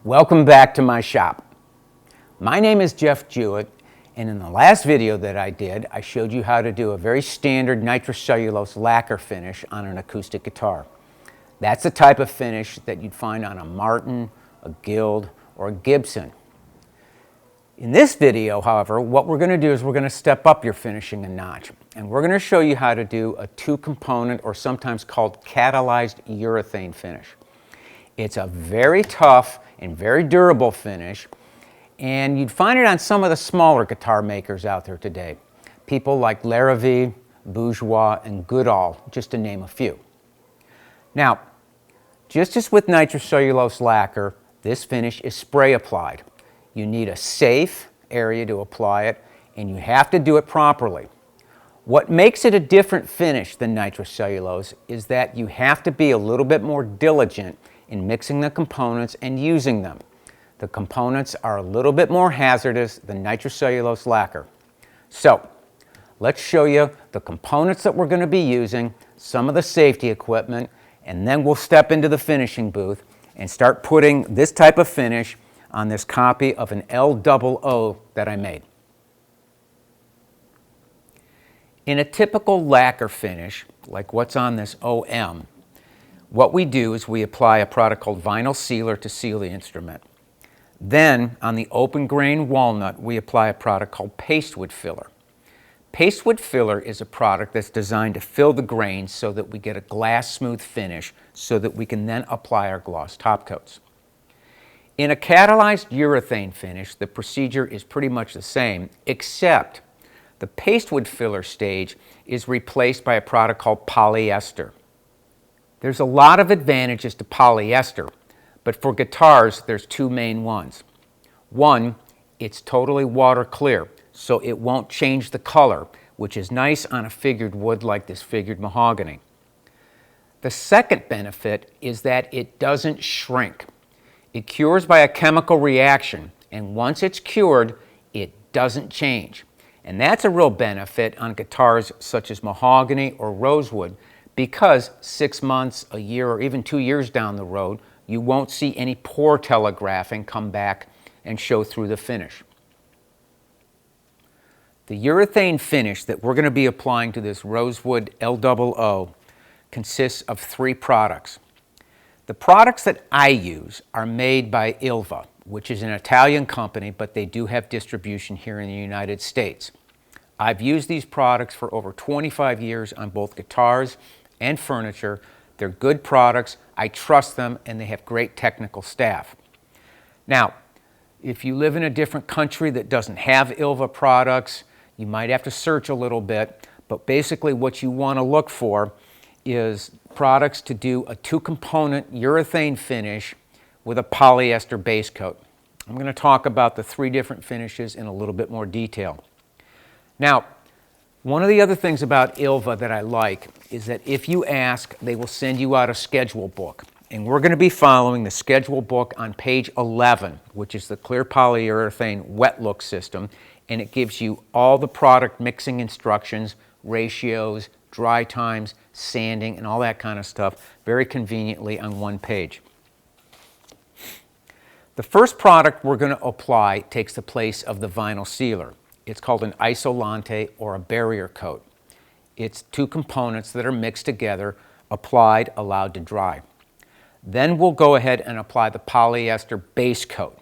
Welcome back to my shop. My name is Jeff Jewitt, and in the last video that I did, I showed you how to do a very standard nitrocellulose lacquer finish on an acoustic guitar. That's the type of finish that you'd find on a Martin, a Guild, or a Gibson. In this video, however, what we're going to do is we're going to step up your finishing a notch, and we're going to show you how to do a two-component, or sometimes called catalyzed urethane finish. It's a very tough and very durable finish, and you'd find it on some of the smaller guitar makers out there today. People like Ilva, Bourgeois, and Goodall, just to name a few. Now, just as with nitrocellulose lacquer, this finish is spray applied. You need a safe area to apply it, and you have to do it properly. What makes it a different finish than nitrocellulose is that you have to be a little bit more diligent in mixing the components and using them. The components are a little bit more hazardous than nitrocellulose lacquer. So, let's show you the components that we're going to be using, some of the safety equipment, and then we'll step into the finishing booth and start putting this type of finish on this copy of an LOO that I made. In a typical lacquer finish, like what's on this OM, what we do is we apply a product called vinyl sealer to seal the instrument. Then, on the open grain walnut, we apply a product called pastewood filler. Pastewood filler is a product that's designed to fill the grains so that we get a glass smooth finish so that we can then apply our gloss top coats. In a catalyzed urethane finish, the procedure is pretty much the same, except the pastewood filler stage is replaced by a product called polyester. There's a lot of advantages to polyester, but for guitars, there's two main ones. One, it's totally water clear, so it won't change the color, which is nice on a figured wood like this figured mahogany. The second benefit is that it doesn't shrink. It cures by a chemical reaction, and once it's cured, it doesn't change. And that's a real benefit on guitars such as mahogany or rosewood, because 6 months, a year, or even 2 years down the road, you won't see any pore telegraphing come back and show through the finish. The urethane finish that we're going to be applying to this rosewood LOO consists of 3 products. The products that I use are made by Ilva, which is an Italian company, but they do have distribution here in the United States. I've used these products for over 25 years on both guitars and furniture. They're good products, I trust them, and they have great technical staff. Now, if you live in a different country that doesn't have Ilva products, you might have to search a little bit, but basically what you want to look for is products to do a two-component urethane finish with a polyester base coat. I'm going to talk about the 3 different finishes in a little bit more detail. Now, one of the other things about Ilva that I like is that if you ask, they will send you out a schedule book. And we're going to be following the schedule book on page 11, which is the clear polyurethane wet look system. And it gives you all the product mixing instructions, ratios, dry times, sanding, and all that kind of stuff very conveniently on one page. The first product we're going to apply takes the place of the vinyl sealer. It's called an isolante or a barrier coat. It's 2 components that are mixed together, applied, allowed to dry. Then we'll go ahead and apply the polyester base coat.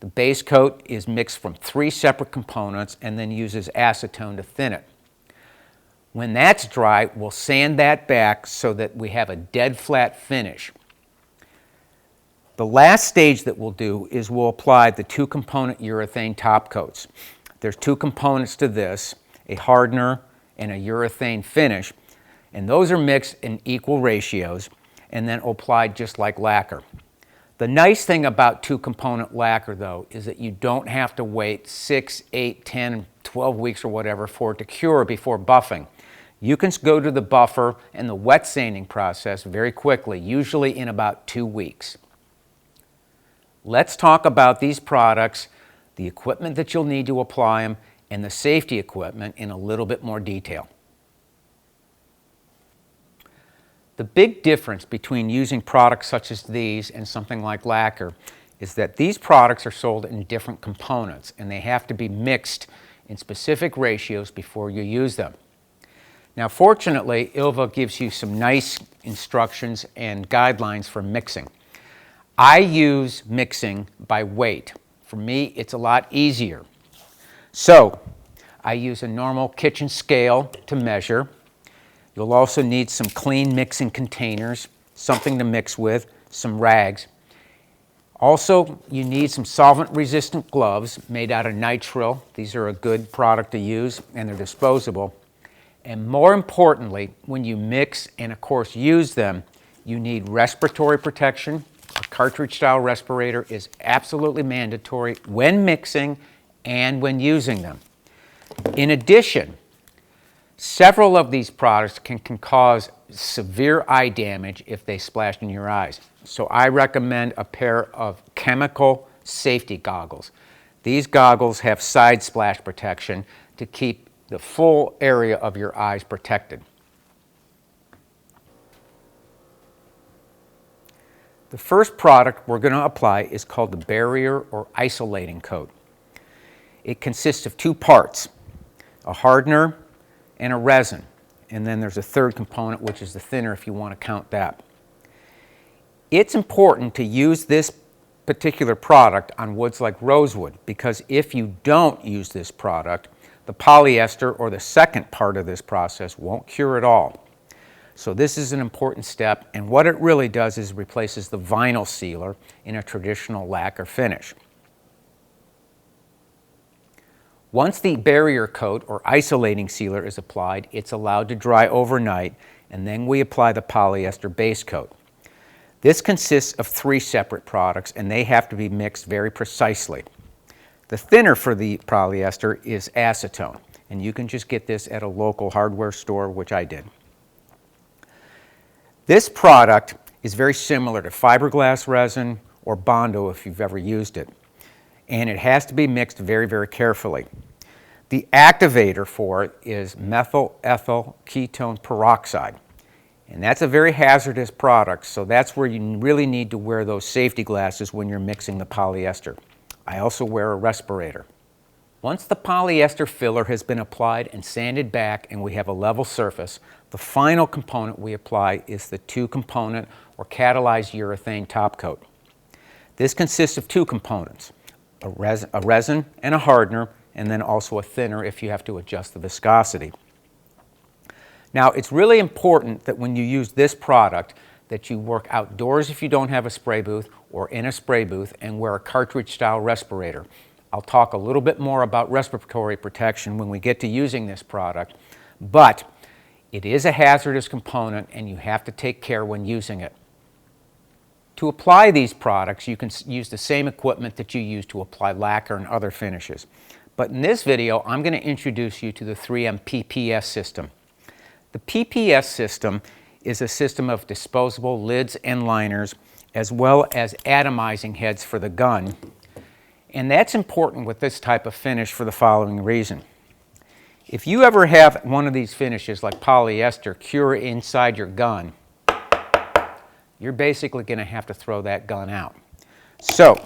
The base coat is mixed from 3 separate components and then uses acetone to thin it. When that's dry, we'll sand that back so that we have a dead flat finish. The last stage that we'll do is we'll apply the 2-component urethane top coats. There's 2 components to this, a hardener and a urethane finish, and those are mixed in equal ratios and then applied just like lacquer. The nice thing about 2-component lacquer, though, is that you don't have to wait 6, 8, 10, 12 weeks or whatever for it to cure before buffing. You can go to the buffer and the wet sanding process very quickly, usually in about 2 weeks. Let's talk about these products, the equipment that you'll need to apply them, and the safety equipment in a little bit more detail. The big difference between using products such as these and something like lacquer is that these products are sold in different components and they have to be mixed in specific ratios before you use them. Now fortunately, Ilva gives you some nice instructions and guidelines for mixing. I use mixing by weight. For me, it's a lot easier. So I use a normal kitchen scale to measure. You'll also need some clean mixing containers, something to mix with, some rags. Also, you need some solvent-resistant gloves made out of nitrile. These are a good product to use, and they're disposable. And more importantly, when you mix and, of course, use them, you need respiratory protection. A cartridge-style respirator is absolutely mandatory when mixing and when using them. In addition, several of these products can cause severe eye damage if they splash in your eyes. So I recommend a pair of chemical safety goggles. These goggles have side splash protection to keep the full area of your eyes protected. The first product we're going to apply is called the barrier or isolating coat. It consists of two parts, a hardener and a resin. And then there's a third component, which is the thinner if you want to count that. It's important to use this particular product on woods like rosewood, because if you don't use this product, the polyester or the second part of this process won't cure at all. So this is an important step, and what it really does is replaces the vinyl sealer in a traditional lacquer finish. Once the barrier coat or isolating sealer is applied, it's allowed to dry overnight, and then we apply the polyester base coat. This consists of three separate products, and they have to be mixed very precisely. The thinner for the polyester is acetone, and you can just get this at a local hardware store, which I did. This product is very similar to fiberglass resin or Bondo if you've ever used it, and it has to be mixed very, very carefully. The activator for it is methyl ethyl ketone peroxide, and that's a very hazardous product, so that's where you really need to wear those safety glasses when you're mixing the polyester. I also wear a respirator. Once the polyester filler has been applied and sanded back and we have a level surface, the final component we apply is the two-component or catalyzed urethane top coat. This consists of two components, a resin and a hardener, and then also a thinner if you have to adjust the viscosity. Now, it's really important that when you use this product that you work outdoors if you don't have a spray booth, or in a spray booth, and wear a cartridge-style respirator. I'll talk a little bit more about respiratory protection when we get to using this product, but it is a hazardous component and you have to take care when using it. To apply these products, you can use the same equipment that you use to apply lacquer and other finishes. But in this video, I'm going to introduce you to the 3M PPS system. The PPS system is a system of disposable lids and liners, as well as atomizing heads for the gun. And that's important with this type of finish for the following reason. If you ever have one of these finishes like polyester cure inside your gun, you're basically going to have to throw that gun out. So,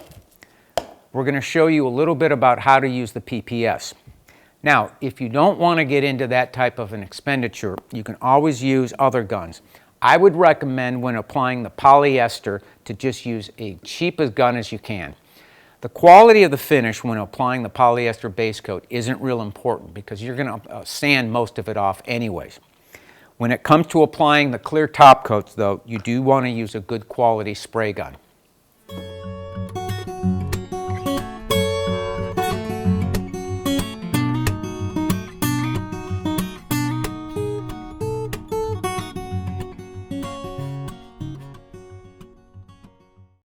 we're going to show you a little bit about how to use the PPS. Now, if you don't want to get into that type of an expenditure, you can always use other guns. I would recommend when applying the polyester to just use a cheap gun as you can. The quality of the finish when applying the polyester base coat isn't real important because you're going to sand most of it off anyways. When it comes to applying the clear top coats, though, you do want to use a good quality spray gun.